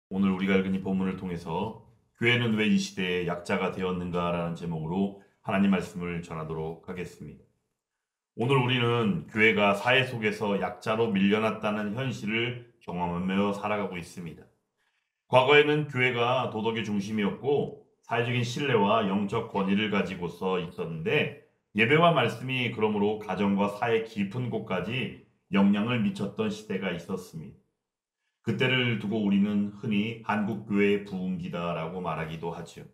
오늘 우리가 읽은 이 본문을 통해서 교회는 왜 이 시대에 약자가 되었는가라는 제목으로 하나님 말씀을 전하도록 하겠습니다. 오늘 우리는 교회가 사회 속에서 약자로 밀려났다는 현실을 경험하며 살아가고 있습니다. 과거에는 교회가 도덕의 중심이었고 사회적인 신뢰와 영적 권위를 가지고서 있었는데 예배와 말씀이 그러므로 가정과 사회 깊은 곳까지 영향을 미쳤던 시대가 있었습니다. 그때를 두고 우리는 흔히 한국교회의 부흥기다라고 말하기도 하죠.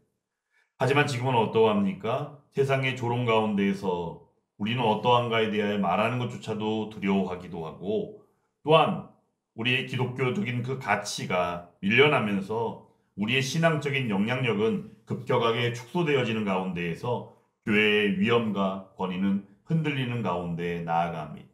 하지만 지금은 어떠합니까? 세상의 조롱 가운데에서 우리는 어떠한가에 대하여 말하는 것조차도 두려워하기도 하고 또한 우리의 기독교적인 그 가치가 밀려나면서 우리의 신앙적인 영향력은 급격하게 축소되어지는 가운데에서 교회의 위엄과 권위는 흔들리는 가운데 나아갑니다.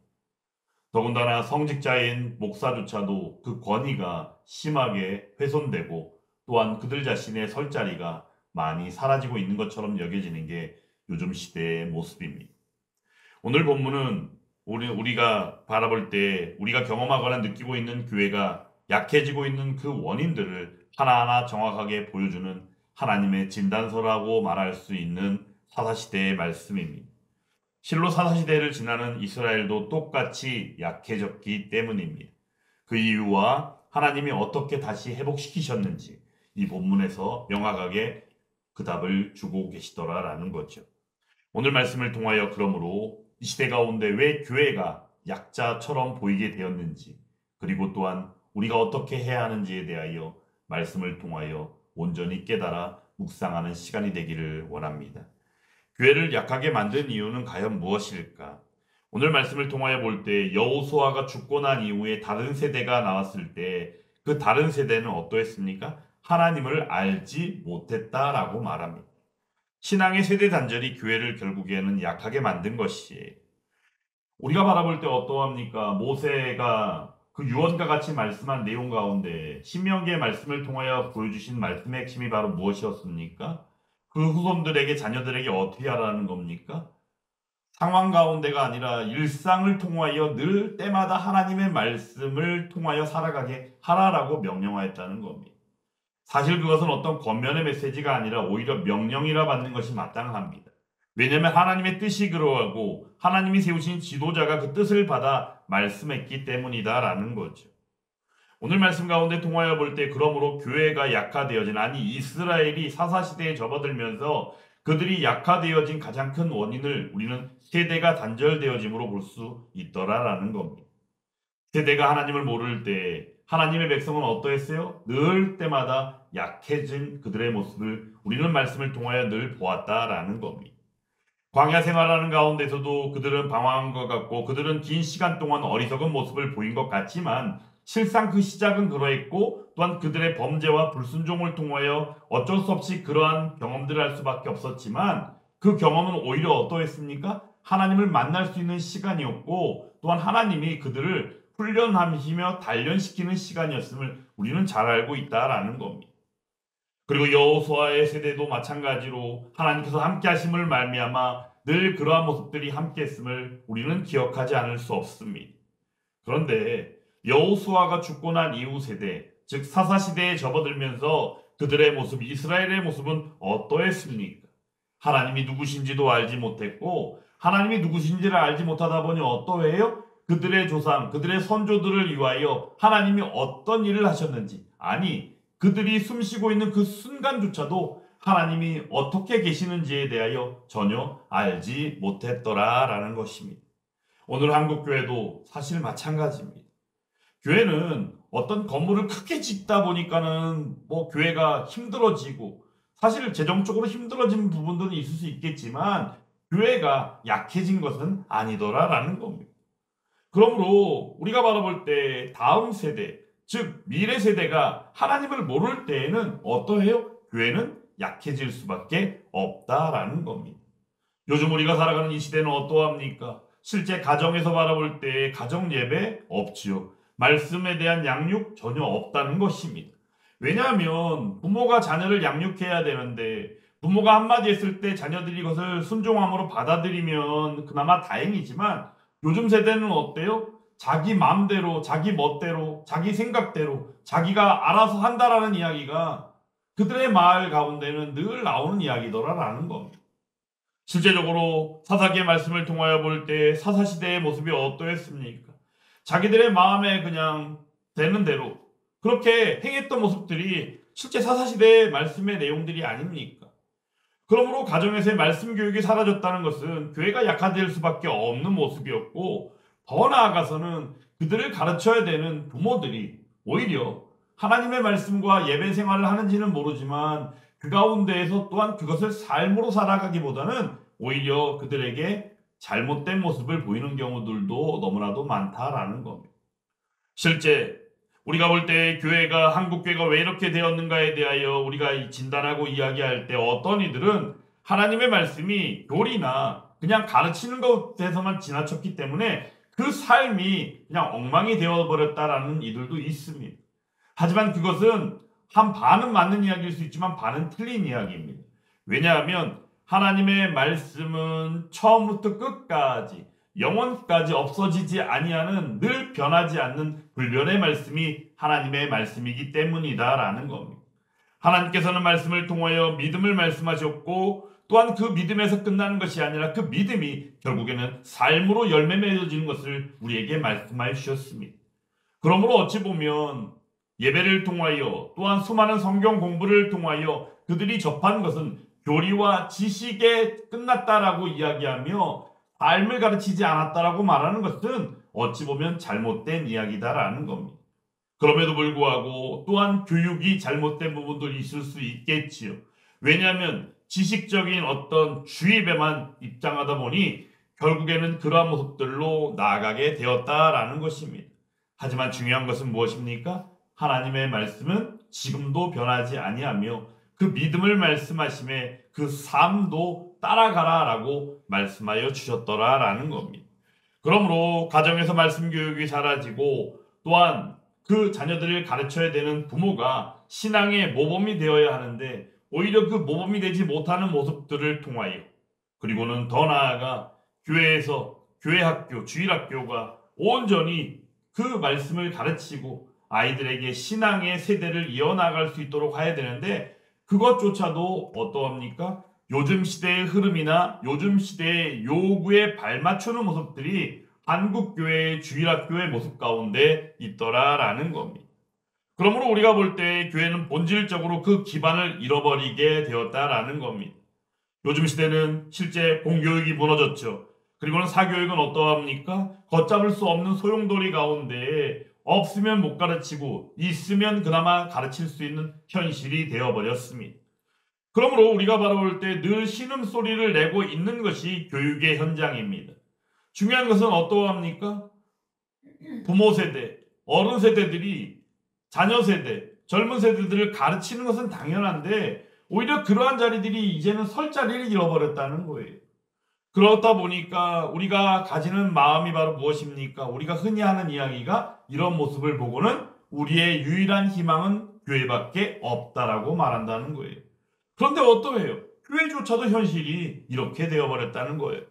더군다나 성직자인 목사조차도 그 권위가 심하게 훼손되고 또한 그들 자신의 설 자리가 많이 사라지고 있는 것처럼 여겨지는 게 요즘 시대의 모습입니다. 오늘 본문은 우리가 바라볼 때 우리가 경험하거나 느끼고 있는 교회가 약해지고 있는 그 원인들을 하나하나 정확하게 보여주는 하나님의 진단서라고 말할 수 있는 사사시대의 말씀입니다. 실로 사사시대를 지나는 이스라엘도 똑같이 약해졌기 때문입니다. 그 이유와 하나님이 어떻게 다시 회복시키셨는지 이 본문에서 명확하게 그 답을 주고 계시더라라는 거죠. 오늘 말씀을 통하여 그러므로 이 시대 가운데 왜 교회가 약자처럼 보이게 되었는지 그리고 또한 우리가 어떻게 해야 하는지에 대하여 말씀을 통하여 온전히 깨달아 묵상하는 시간이 되기를 원합니다. 교회를 약하게 만든 이유는 과연 무엇일까? 오늘 말씀을 통하여 볼 때 여호수아가 죽고 난 이후에 다른 세대가 나왔을 때 그 다른 세대는 어떠했습니까? 하나님을 알지 못했다라고 말합니다. 신앙의 세대 단절이 교회를 결국에는 약하게 만든 것이에요. 우리가 바라볼 때 어떠합니까? 모세가 그 유언과 같이 말씀한 내용 가운데 신명기의 말씀을 통하여 보여주신 말씀의 핵심이 바로 무엇이었습니까? 그 후손들에게 자녀들에게 어떻게 하라는 겁니까? 상황 가운데가 아니라 일상을 통하여 늘 때마다 하나님의 말씀을 통하여 살아가게 하라라고 명령하였다는 겁니다. 사실 그것은 어떤 권면의 메시지가 아니라 오히려 명령이라 받는 것이 마땅합니다. 왜냐하면 하나님의 뜻이 그러하고 하나님이 세우신 지도자가 그 뜻을 받아 말씀했기 때문이다라는 거죠. 오늘 말씀 가운데 통하여 볼 때 그러므로 교회가 약화되어진 아니 이스라엘이 사사시대에 접어들면서 그들이 약화되어진 가장 큰 원인을 우리는 세대가 단절되어짐으로 볼 수 있더라라는 겁니다. 세대가 하나님을 모를 때 하나님의 백성은 어떠했어요? 늘 때마다 약해진 그들의 모습을 우리는 말씀을 통하여 늘 보았다라는 겁니다. 광야 생활하는 가운데서도 그들은 방황한 것 같고 그들은 긴 시간 동안 어리석은 모습을 보인 것 같지만 실상 그 시작은 그러했고 또한 그들의 범죄와 불순종을 통하여 어쩔 수 없이 그러한 경험들을 할 수밖에 없었지만 그 경험은 오히려 어떠했습니까? 하나님을 만날 수 있는 시간이었고 또한 하나님이 그들을 훈련하시며 단련시키는 시간이었음을 우리는 잘 알고 있다라는 겁니다. 그리고 여호수아의 세대도 마찬가지로 하나님께서 함께 하심을 말미암아 늘 그러한 모습들이 함께 했음을 우리는 기억하지 않을 수 없습니다. 그런데 여호수아가 죽고 난 이후 세대, 즉 사사 시대에 접어들면서 그들의 모습, 이스라엘의 모습은 어떠했습니까? 하나님이 누구신지도 알지 못했고 하나님이 누구신지를 알지 못하다 보니 어떠해요? 그들의 조상, 그들의 선조들을 위하여 하나님이 어떤 일을 하셨는지 아니 그들이 숨쉬고 있는 그 순간조차도 하나님이 어떻게 계시는지에 대하여 전혀 알지 못했더라라는 것입니다. 오늘 한국교회도 사실 마찬가지입니다. 교회는 어떤 건물을 크게 짓다 보니까는 교회가 힘들어지고 사실 재정적으로 힘들어진 부분들은 있을 수 있겠지만 교회가 약해진 것은 아니더라라는 겁니다. 그러므로 우리가 바라볼 때 다음 세대, 즉 미래 세대가 하나님을 모를 때에는 어떠해요? 교회는 약해질 수밖에 없다라는 겁니다. 요즘 우리가 살아가는 이 시대는 어떠합니까? 실제 가정에서 바라볼 때 가정 예배 없지요. 말씀에 대한 양육 전혀 없다는 것입니다. 왜냐하면 부모가 자녀를 양육해야 되는데 부모가 한마디 했을 때 자녀들이 이것을 순종함으로 받아들이면 그나마 다행이지만 요즘 세대는 어때요? 자기 마음대로, 자기 멋대로, 자기 생각대로 자기가 알아서 한다라는 이야기가 그들의 말 가운데는 늘 나오는 이야기더라라는 겁니다. 실제적으로 사사기의 말씀을 통하여 볼 때 사사시대의 모습이 어떠했습니까? 자기들의 마음에 그냥 되는 대로 그렇게 행했던 모습들이 실제 사사시대의 말씀의 내용들이 아닙니까? 그러므로 가정에서의 말씀 교육이 사라졌다는 것은 교회가 약화될 수밖에 없는 모습이었고, 더 나아가서는 그들을 가르쳐야 되는 부모들이 오히려 하나님의 말씀과 예배 생활을 하는지는 모르지만 그 가운데에서 또한 그것을 삶으로 살아가기보다는 오히려 그들에게 잘못된 모습을 보이는 경우들도 너무나도 많다라는 겁니다. 실제 우리가 볼 때 교회가 한국 교회가 왜 이렇게 되었는가에 대하여 우리가 진단하고 이야기할 때 어떤 이들은 하나님의 말씀이 교리나 그냥 가르치는 것에서만 지나쳤기 때문에 그 삶이 그냥 엉망이 되어버렸다라는 이들도 있습니다. 하지만 그것은 한 반은 맞는 이야기일 수 있지만 반은 틀린 이야기입니다. 왜냐하면 하나님의 말씀은 처음부터 끝까지 영원까지 없어지지 아니하는 늘 변하지 않는 불변의 말씀이 하나님의 말씀이기 때문이다라는 겁니다. 하나님께서는 말씀을 통하여 믿음을 말씀하셨고 또한 그 믿음에서 끝나는 것이 아니라 그 믿음이 결국에는 삶으로 열매 맺어지는 것을 우리에게 말씀하여 주셨습니다. 그러므로 어찌 보면 예배를 통하여 또한 수많은 성경 공부를 통하여 그들이 접한 것은 교리와 지식에 끝났다라고 이야기하며 삶을 가르치지 않았다라고 말하는 것은 어찌 보면 잘못된 이야기다라는 겁니다. 그럼에도 불구하고 또한 교육이 잘못된 부분도 있을 수 있겠지요. 왜냐하면 지식적인 어떤 주입에만 입장하다 보니 결국에는 그러한 모습들로 나아가게 되었다라는 것입니다. 하지만 중요한 것은 무엇입니까? 하나님의 말씀은 지금도 변하지 아니하며 그 믿음을 말씀하심에 그 삶도 따라가라라고 말씀하여 주셨더라라는 겁니다. 그러므로 가정에서 말씀 교육이 사라지고 또한 그 자녀들을 가르쳐야 되는 부모가 신앙의 모범이 되어야 하는데 오히려 그 모범이 되지 못하는 모습들을 통하여 그리고는 더 나아가 교회에서 교회학교, 주일학교가 온전히 그 말씀을 가르치고 아이들에게 신앙의 세대를 이어나갈 수 있도록 해야 되는데 그것조차도 어떠합니까? 요즘 시대의 흐름이나 요즘 시대의 요구에 발맞추는 모습들이 한국교회의 주일학교의 모습 가운데 있더라라는 겁니다. 그러므로 우리가 볼 때 교회는 본질적으로 그 기반을 잃어버리게 되었다라는 겁니다. 요즘 시대는 실제 공교육이 무너졌죠. 그리고는 사교육은 어떠합니까? 걷잡을 수 없는 소용돌이 가운데 없으면 못 가르치고 있으면 그나마 가르칠 수 있는 현실이 되어버렸습니다. 그러므로 우리가 바라볼 때 늘 신음소리를 내고 있는 것이 교육의 현장입니다. 중요한 것은 어떠합니까? 부모 세대, 어른 세대들이 자녀 세대, 젊은 세대들을 가르치는 것은 당연한데 오히려 그러한 자리들이 이제는 설 자리를 잃어버렸다는 거예요. 그렇다 보니까 우리가 가지는 마음이 바로 무엇입니까? 우리가 흔히 하는 이야기가 이런 모습을 보고는 우리의 유일한 희망은 교회밖에 없다라고 말한다는 거예요. 그런데 어떠해요? 교회조차도 현실이 이렇게 되어버렸다는 거예요.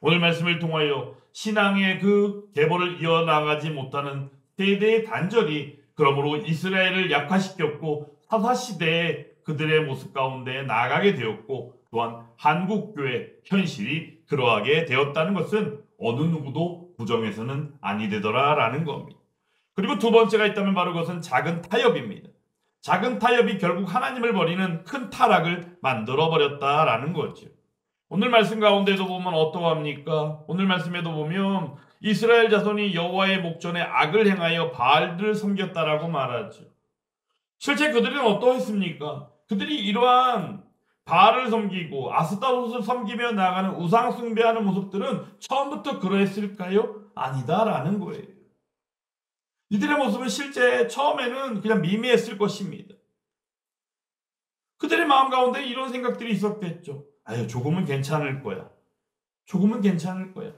오늘 말씀을 통하여 신앙의 그 계보를 이어나가지 못하는 세대의 단절이 그러므로 이스라엘을 약화시켰고 사사시대에 그들의 모습 가운데 나아가게 되었고 또한 한국교회 현실이 그러하게 되었다는 것은 어느 누구도 부정해서는 아니 되더라라는 겁니다. 그리고 두 번째가 있다면 바로 그것은 작은 타협입니다. 작은 타협이 결국 하나님을 버리는 큰 타락을 만들어버렸다라는 거죠. 오늘 말씀 가운데도 보면 어떠합니까? 오늘 말씀에도 보면 이스라엘 자손이 여호와의 목전에 악을 행하여 바알들을 섬겼다라고 말하죠. 실제 그들은 어떠했습니까? 그들이 이러한 바알을 섬기고 아스타롯을 섬기며 나아가는 우상 숭배하는 모습들은 처음부터 그러했을까요? 아니다라는 거예요. 이들의 모습은 실제 처음에는 그냥 미미했을 것입니다. 그들의 마음 가운데 이런 생각들이 있었겠죠. 아유, 조금은 괜찮을 거야. 조금은 괜찮을 거야.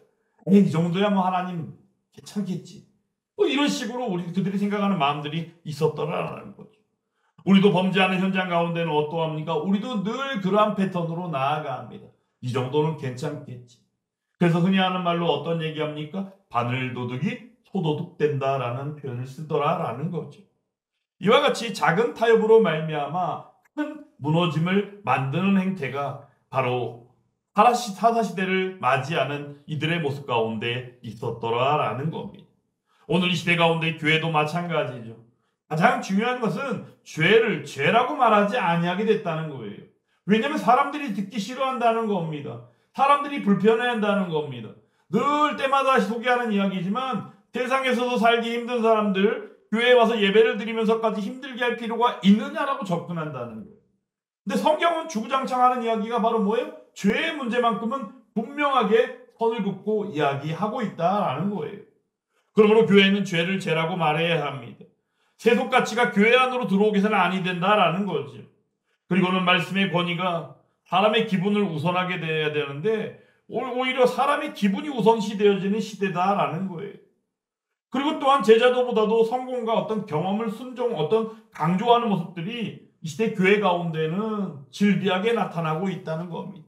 에이, 이 정도야 뭐 하나님 괜찮겠지. 뭐 이런 식으로 그들이 생각하는 마음들이 있었더라라는 거죠. 우리도 범죄하는 현장 가운데는 어떠합니까? 우리도 늘 그러한 패턴으로 나아갑니다. 이 정도는 괜찮겠지. 그래서 흔히 하는 말로 어떤 얘기합니까? 바늘 도둑이 소도둑된다라는 표현을 쓰더라라는 거죠. 이와 같이 작은 타협으로 말미암아 큰 무너짐을 만드는 행태가 바로 사사시대를 맞이하는 이들의 모습 가운데 있었더라라는 겁니다. 오늘 이 시대 가운데 교회도 마찬가지죠. 가장 중요한 것은 죄를 죄라고 말하지 아니하게 됐다는 거예요. 왜냐하면 사람들이 듣기 싫어한다는 겁니다. 사람들이 불편해한다는 겁니다. 늘 때마다 소개하는 이야기지만 세상에서도 살기 힘든 사람들 교회에 와서 예배를 드리면서까지 힘들게 할 필요가 있느냐라고 접근한다는 거예요. 근데 성경은 주구장창하는 이야기가 바로 뭐예요? 죄의 문제만큼은 분명하게 선을 긋고 이야기하고 있다라는 거예요. 그러므로 교회는 죄를 죄라고 말해야 합니다. 세속 가치가 교회 안으로 들어오게 해서는 아니 된다라는 거죠. 그리고는 말씀의 권위가 사람의 기분을 우선하게 돼야 되는데 오히려 사람의 기분이 우선시되어지는 시대다라는 거예요. 그리고 또한 제자도보다도 성공과 어떤 경험을 어떤 강조하는 모습들이 이 시대 교회 가운데는 질비하게 나타나고 있다는 겁니다.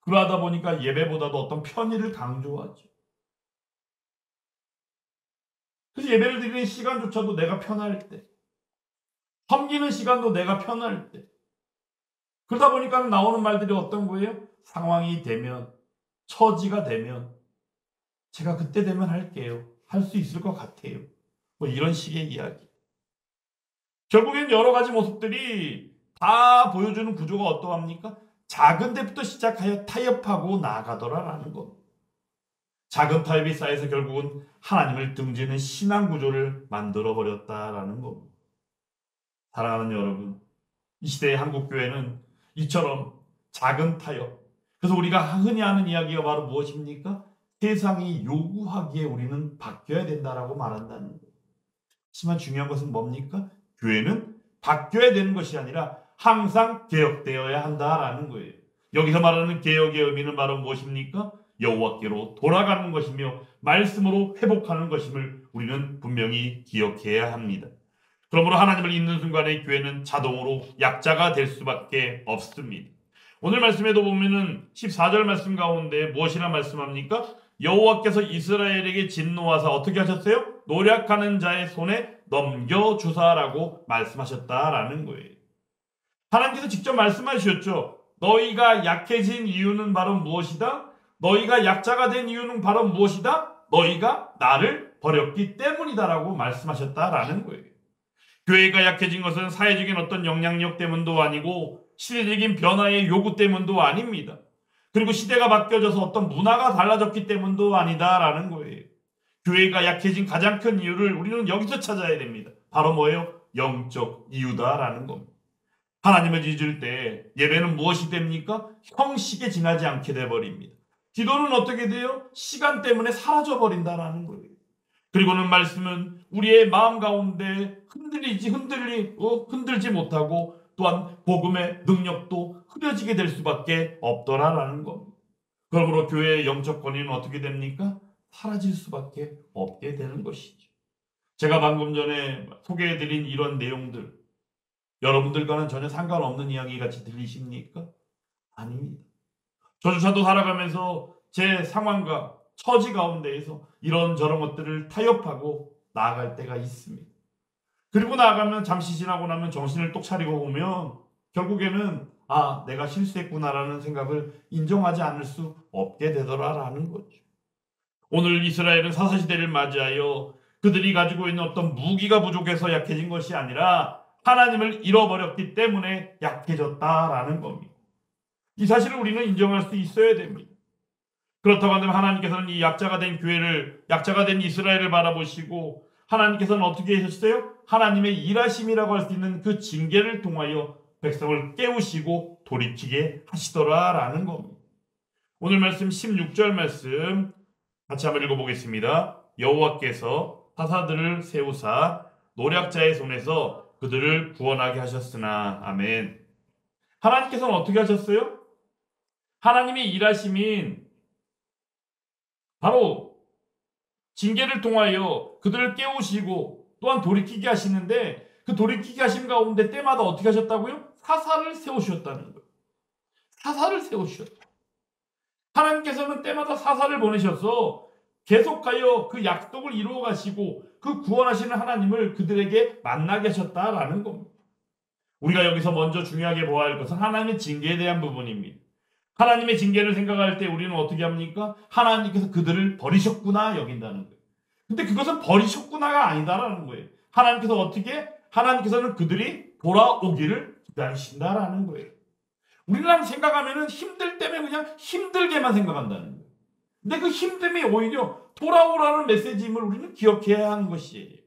그러다 보니까 예배보다도 어떤 편의를 강조하죠. 그래서 예배를 드리는 시간조차도 내가 편할 때, 섬기는 시간도 내가 편할 때. 그러다 보니까 나오는 말들이 어떤 거예요? 상황이 되면, 처지가 되면, 제가 그때 되면 할게요. 할 수 있을 것 같아요. 뭐 이런 식의 이야기. 결국엔 여러 가지 모습들이 다 보여주는 구조가 어떠합니까? 작은 데부터 시작하여 타협하고 나아가더라라는 겁니다. 작은 타협이 쌓여서 결국은 하나님을 등지는 신앙 구조를 만들어버렸다라는 겁니다. 사랑하는 여러분, 이 시대의 한국교회는 이처럼 작은 타협, 그래서 우리가 흔히 하는 이야기가 바로 무엇입니까? 세상이 요구하기에 우리는 바뀌어야 된다라고 말한다는 거예요. 하지만 중요한 것은 뭡니까? 교회는 바뀌어야 되는 것이 아니라 항상 개혁되어야 한다라는 거예요. 여기서 말하는 개혁의 의미는 바로 무엇입니까? 여호와께로 돌아가는 것이며 말씀으로 회복하는 것임을 우리는 분명히 기억해야 합니다. 그러므로 하나님을 잊는 순간에 교회는 자동으로 약자가 될 수밖에 없습니다. 오늘 말씀에도 보면은 14절 말씀 가운데 무엇이라 말씀합니까? 여호와께서 이스라엘에게 진노하사 어떻게 하셨어요? 노력하는 자의 손에 넘겨주사라고 말씀하셨다라는 거예요. 하나님께서 직접 말씀하셨죠. 너희가 약해진 이유는 바로 무엇이다? 너희가 약자가 된 이유는 바로 무엇이다? 너희가 나를 버렸기 때문이다라고 말씀하셨다라는 거예요. 교회가 약해진 것은 사회적인 어떤 영향력 때문도 아니고 시대적인 변화의 요구 때문도 아닙니다. 그리고 시대가 바뀌어져서 어떤 문화가 달라졌기 때문도 아니다라는 거예요. 교회가 약해진 가장 큰 이유를 우리는 여기서 찾아야 됩니다. 바로 뭐예요? 영적 이유다라는 겁니다. 하나님을 잊을 때 예배는 무엇이 됩니까? 형식에 지나지 않게 돼버립니다. 기도는 어떻게 돼요? 시간 때문에 사라져버린다라는 거예요. 그리고는 말씀은 우리의 마음 가운데 흔들지 못하고 또한 복음의 능력도 흐려지게 될 수밖에 없더라라는 겁니다. 그러므로 교회의 영적 권위는 어떻게 됩니까? 사라질 수밖에 없게 되는 것이죠. 제가 방금 전에 소개해드린 이런 내용들 여러분들과는 전혀 상관없는 이야기 같이 들리십니까? 아닙니다. 저조차도 살아가면서 제 상황과 처지 가운데에서 이런저런 것들을 타협하고 나아갈 때가 있습니다. 그리고 나아가면 잠시 지나고 나면 정신을 똑 차리고 보면 결국에는 내가 실수했구나라는 생각을 인정하지 않을 수 없게 되더라라는 거죠. 오늘 이스라엘은 사사시대를 맞이하여 그들이 가지고 있는 어떤 무기가 부족해서 약해진 것이 아니라 하나님을 잃어버렸기 때문에 약해졌다라는 겁니다. 이 사실을 우리는 인정할 수 있어야 됩니다. 그렇다고 한다면 하나님께서는 이 약자가 된 이스라엘을 바라보시고 하나님께서는 어떻게 하셨어요? 하나님의 일하심이라고 할 수 있는 그 징계를 통하여 백성을 깨우시고 돌이키게 하시더라라는 겁니다. 오늘 말씀 16절 말씀 같이 한번 읽어보겠습니다. 여호와께서 사사들을 세우사 노략자의 손에서 그들을 구원하게 하셨으나 아멘. 하나님께서는 어떻게 하셨어요? 하나님의 일하심인 바로 징계를 통하여 그들을 깨우시고 또한 돌이키게 하시는데 그 돌이키게 하심 가운데 때마다 어떻게 하셨다고요? 사사를 세우셨다는 거예요. 사사를 세우셨다. 하나님께서는 때마다 사사를 보내셔서 계속하여 그 약속을 이루어 가시고 그 구원하시는 하나님을 그들에게 만나게 하셨다라는 겁니다. 우리가 여기서 먼저 중요하게 보아야 할 것은 하나님의 징계에 대한 부분입니다. 하나님의 징계를 생각할 때 우리는 어떻게 합니까? 하나님께서 그들을 버리셨구나 여긴다는 거예요. 근데 그것은 버리셨구나가 아니다라는 거예요. 하나님께서는 그들이 돌아오기를 기다리신다라는 거예요. 우리랑 생각하면은 힘들 때면 그냥 힘들게만 생각한다는 거예요. 근데 그 힘듦이 오히려 돌아오라는 메시지임을 우리는 기억해야 하는 것이에요.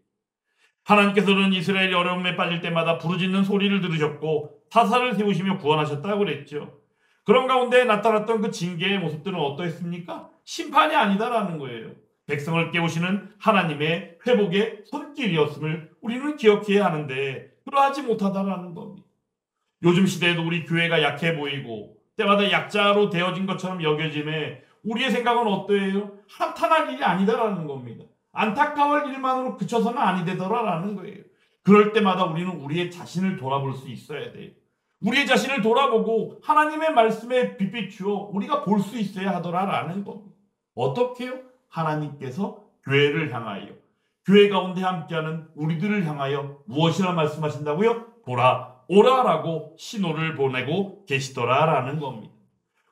하나님께서는 이스라엘이 어려움에 빠질 때마다 부르짖는 소리를 들으셨고 사사를 세우시며 구원하셨다고 그랬죠. 그런 가운데 나타났던 그 징계의 모습들은 어떠했습니까? 심판이 아니다라는 거예요. 백성을 깨우시는 하나님의 회복의 손길이었음을 우리는 기억해야 하는데 그러하지 못하다라는 겁니다. 요즘 시대에도 우리 교회가 약해 보이고 때마다 약자로 되어진 것처럼 여겨짐에 우리의 생각은 어떠해요? 한탄할 일이 아니다라는 겁니다. 안타까울 일만으로 그쳐서는 아니 되더라라는 거예요. 그럴 때마다 우리는 우리의 자신을 돌아볼 수 있어야 돼요. 우리의 자신을 돌아보고 하나님의 말씀에 빛비추어 우리가 볼 수 있어야 하더라라는 겁니다. 어떻게요? 하나님께서 교회를 향하여 교회 가운데 함께하는 우리들을 향하여 무엇이라 말씀하신다고요? 돌아오라라고 신호를 보내고 계시더라라는 겁니다.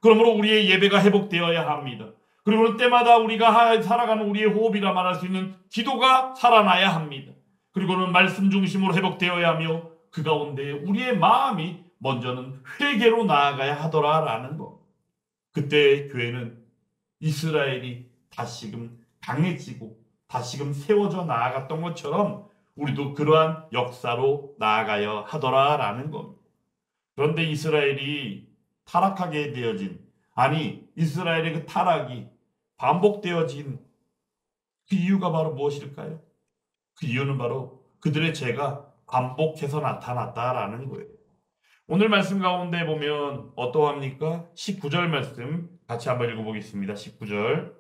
그러므로 우리의 예배가 회복되어야 합니다. 그리고 때마다 우리가 살아가는 우리의 호흡이라 말할 수 있는 기도가 살아나야 합니다. 그리고는 말씀 중심으로 회복되어야 하며 그 가운데 우리의 마음이 먼저는 회개로 나아가야 하더라라는 것. 그때 교회는 이스라엘이 다시금 강해지고 다시금 세워져 나아갔던 것처럼 우리도 그러한 역사로 나아가야 하더라라는 겁니다. 그런데 이스라엘이 타락하게 되어진 이스라엘의 그 타락이 반복되어진 그 이유가 바로 무엇일까요? 그 이유는 바로 그들의 죄가 반복해서 나타났다라는 거예요. 오늘 말씀 가운데 보면 어떠합니까? 19절 말씀 같이 한번 읽어보겠습니다. 19절.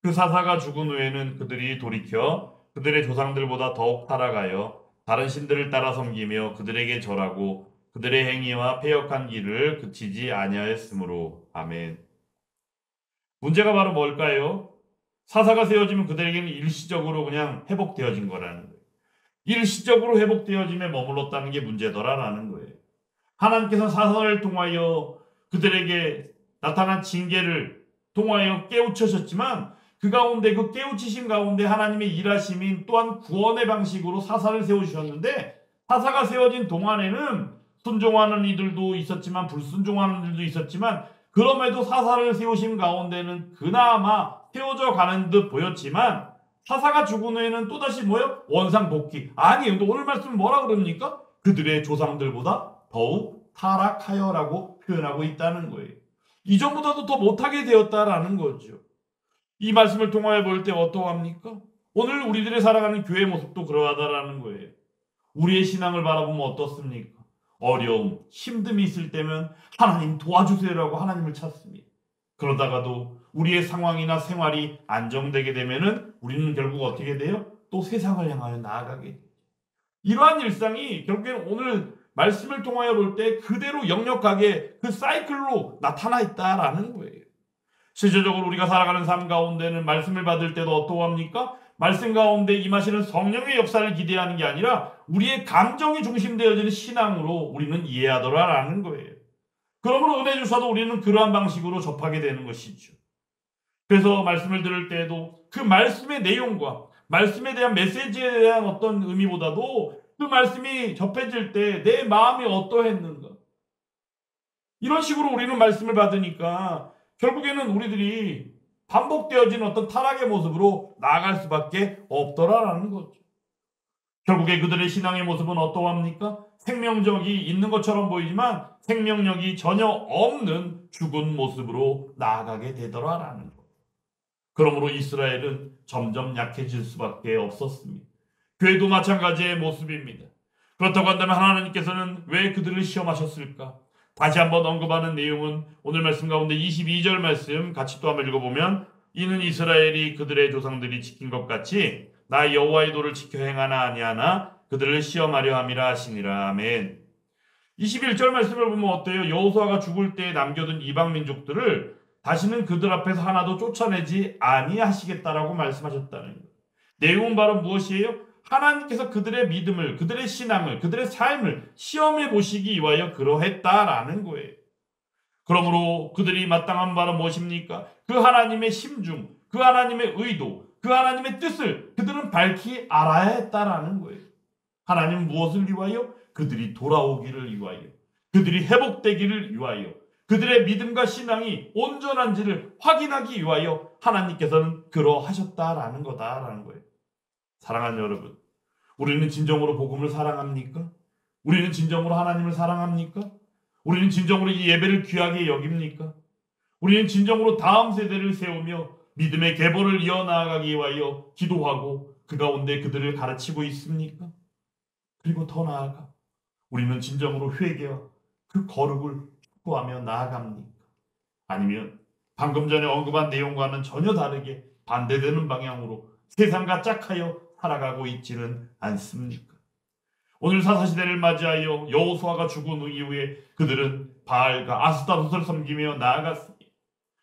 그 사사가 죽은 후에는 그들이 돌이켜 그들의 조상들보다 더욱 타락하여 다른 신들을 따라 섬기며 그들에게 절하고 그들의 행위와 패역한 길을 그치지 아니하였으므로. 아멘. 문제가 바로 뭘까요? 사사가 세워지면 그들에게는 일시적으로 그냥 회복되어진 거라는 거예요. 일시적으로 회복되어짐에 머물렀다는 게 문제더라라는 거예요. 하나님께서 사사를 통하여 그들에게 나타난 징계를 통하여 깨우치셨지만 그 가운데 그 깨우치심 가운데 하나님의 일하심인 또한 구원의 방식으로 사사를 세우셨는데 사사가 세워진 동안에는 순종하는 이들도 있었지만 불순종하는 이들도 있었지만 그럼에도 사사를 세우신 가운데는 그나마 세워져 가는 듯 보였지만 사사가 죽은 후에는 또다시 뭐예요? 원상복귀. 아니 근데 오늘 말씀은 뭐라 그럽니까? 그들의 조상들보다 더욱 타락하여라고 표현하고 있다는 거예요. 이전보다도 더 못하게 되었다라는 거죠. 이 말씀을 통하여 볼 때 어떠합니까? 오늘 우리들이 살아가는 교회의 모습도 그러하다라는 거예요. 우리의 신앙을 바라보면 어떻습니까? 어려움, 힘듦이 있을 때면 하나님 도와주세요라고 하나님을 찾습니다. 그러다가도 우리의 상황이나 생활이 안정되게 되면은 우리는 결국 어떻게 돼요? 또 세상을 향하여 나아가게 돼요. 이러한 일상이 결국에는 오늘 말씀을 통하여 볼 때 그대로 역력하게 그 사이클로 나타나 있다라는 거예요. 실질적으로 우리가 살아가는 삶 가운데는 말씀을 받을 때도 어떠합니까? 말씀 가운데 임하시는 성령의 역사를 기대하는 게 아니라 우리의 감정이 중심되어지는 신앙으로 우리는 이해하더라라는 거예요. 그러므로 은혜 주셔도 우리는 그러한 방식으로 접하게 되는 것이죠. 그래서 말씀을 들을 때에도 그 말씀의 내용과 말씀에 대한 메시지에 대한 어떤 의미보다도 그 말씀이 접해질 때 내 마음이 어떠했는가. 이런 식으로 우리는 말씀을 받으니까 결국에는 우리들이 반복되어진 어떤 타락의 모습으로 나아갈 수밖에 없더라라는 거죠. 결국에 그들의 신앙의 모습은 어떠합니까? 생명력이 있는 것처럼 보이지만 생명력이 전혀 없는 죽은 모습으로 나아가게 되더라라는 것. 그러므로 이스라엘은 점점 약해질 수밖에 없었습니다. 교회도 마찬가지의 모습입니다. 그렇다고 한다면 하나님께서는 왜 그들을 시험하셨을까? 다시 한번 언급하는 내용은 오늘 말씀 가운데 22절 말씀 같이 또 한번 읽어보면 이는 이스라엘이 그들의 조상들이 지킨 것 같이 나 여호와의 도를 지켜 행하나 아니하나 그들을 시험하려 함이라 하시니라. 아멘. 21절 말씀을 보면 어때요? 여호수아가 죽을 때 남겨둔 이방 민족들을 다시는 그들 앞에서 하나도 쫓아내지 아니하시겠다라고 말씀하셨다는 거예요. 내용은 바로 무엇이에요? 하나님께서 그들의 믿음을, 그들의 신앙을, 그들의 삶을 시험해 보시기 위하여 그러했다라는 거예요. 그러므로 그들이 마땅한 바는 무엇입니까? 그 하나님의 심중, 그 하나님의 의도, 그 하나님의 뜻을 그들은 밝히 알아야 했다라는 거예요. 하나님은 무엇을 위하여? 그들이 돌아오기를 위하여, 그들이 회복되기를 위하여, 그들의 믿음과 신앙이 온전한지를 확인하기 위하여 하나님께서는 그러하셨다라는 거다라는 거예요. 사랑하는 여러분, 우리는 진정으로 복음을 사랑합니까? 우리는 진정으로 하나님을 사랑합니까? 우리는 진정으로 이 예배를 귀하게 여깁니까? 우리는 진정으로 다음 세대를 세우며 믿음의 계보를 이어나가기 위하여 기도하고 그 가운데 그들을 가르치고 있습니까? 그리고 더 나아가 우리는 진정으로 회개와 그 거룩을 추구하며 나아갑니까? 아니면 방금 전에 언급한 내용과는 전혀 다르게 반대되는 방향으로 세상과 짝하여 살아가고 있지는 않습니까? 오늘 사사시대를 맞이하여 여호수아가 죽은 이후에 그들은 바알과 아스타롯을 섬기며 나아갔습니다.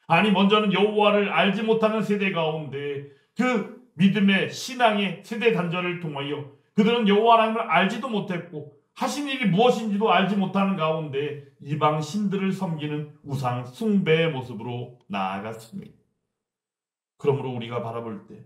아니 먼저는 여호와를 알지 못하는 세대 가운데 그 믿음의 신앙의 세대 단절을 통하여 그들은 여호와 하나님을 알지도 못했고 하신 일이 무엇인지도 알지 못하는 가운데 이방 신들을 섬기는 우상 숭배의 모습으로 나아갔습니다. 그러므로 우리가 바라볼 때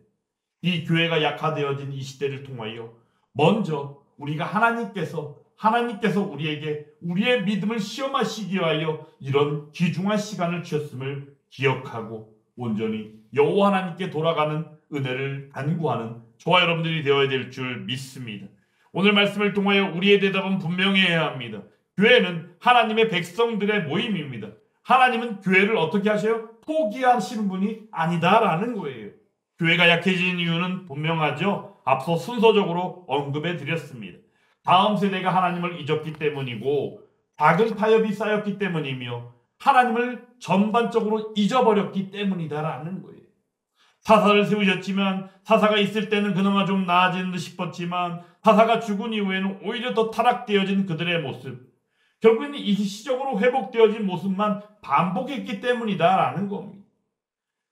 이 교회가 약화되어진 이 시대를 통하여 먼저 우리가 하나님께서 우리에게 우리의 믿음을 시험하시기 위하여 이런 귀중한 시간을 주셨음을 기억하고 온전히 여호와 하나님께 돌아가는 은혜를 간구하는 저와 여러분들이 되어야 될 줄 믿습니다. 오늘 말씀을 통하여 우리의 대답은 분명해야 합니다. 교회는 하나님의 백성들의 모임입니다. 하나님은 교회를 어떻게 하셔요? 포기하시는 분이 아니다라는 거예요. 교회가 약해진 이유는 분명하죠. 앞서 순서적으로 언급해 드렸습니다. 다음 세대가 하나님을 잊었기 때문이고 작은 타협이 쌓였기 때문이며 하나님을 전반적으로 잊어버렸기 때문이다라는 거예요. 사사를 세우셨지만 사사가 있을 때는 그나마 좀 나아지는 듯 싶었지만 사사가 죽은 이후에는 오히려 더 타락되어진 그들의 모습, 결국에는 일시적으로 회복되어진 모습만 반복했기 때문이다라는 겁니다.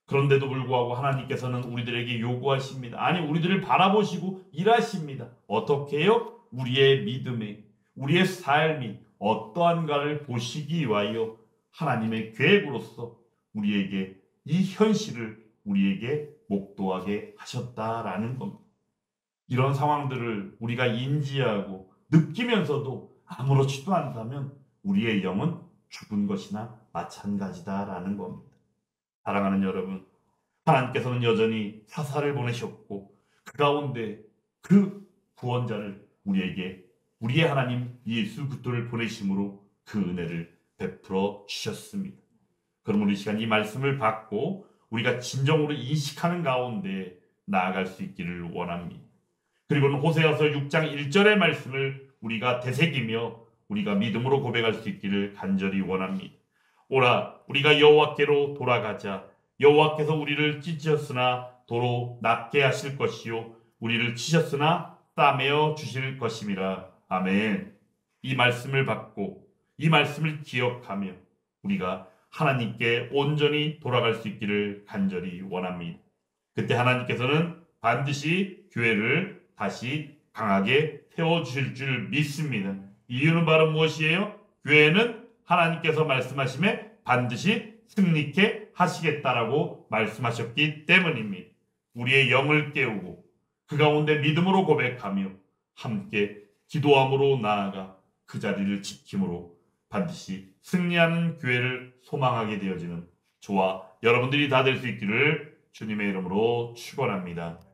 그런데도 불구하고 하나님께서는 우리들에게 요구하십니다. 아니 우리들을 바라보시고 일하십니다. 어떻게 해요? 우리의 믿음에 우리의 삶이 어떠한가를 보시기 위하여 하나님의 계획으로서 우리에게 이 현실을 우리에게 목도하게 하셨다라는 겁니다. 이런 상황들을 우리가 인지하고 느끼면서도 아무렇지도 않다면 우리의 영은 죽은 것이나 마찬가지다라는 겁니다. 사랑하는 여러분, 하나님께서는 여전히 사사를 보내셨고 그 가운데 그 구원자를 우리에게 우리의 하나님 예수 그리스도를 보내심으로 그 은혜를 베풀어 주셨습니다. 그럼 우리 시간 이 말씀을 받고 우리가 진정으로 인식하는 가운데 나아갈 수 있기를 원합니다. 그리고는 호세아서 6장 1절의 말씀을 우리가 되새기며 우리가 믿음으로 고백할 수 있기를 간절히 원합니다. 오라 우리가 여호와께로 돌아가자. 여호와께서 우리를 찢으셨으나 도로 낫게 하실 것이요 우리를 치셨으나 싸매어 주실 것임이라. 아멘. 이 말씀을 받고 이 말씀을 기억하며 우리가 하나님께 온전히 돌아갈 수 있기를 간절히 원합니다. 그때 하나님께서는 반드시 교회를 다시 강하게 세워주실 줄 믿습니다. 이유는 바로 무엇이에요? 교회는 하나님께서 말씀하심에 반드시 승리케 하시겠다라고 말씀하셨기 때문입니다. 우리의 영을 깨우고 그 가운데 믿음으로 고백하며 함께 기도함으로 나아가 그 자리를 지킴으로 반드시 승리하는 교회를 소망하게 되어지는 저와 여러분들이 다 될 수 있기를 주님의 이름으로 축원합니다.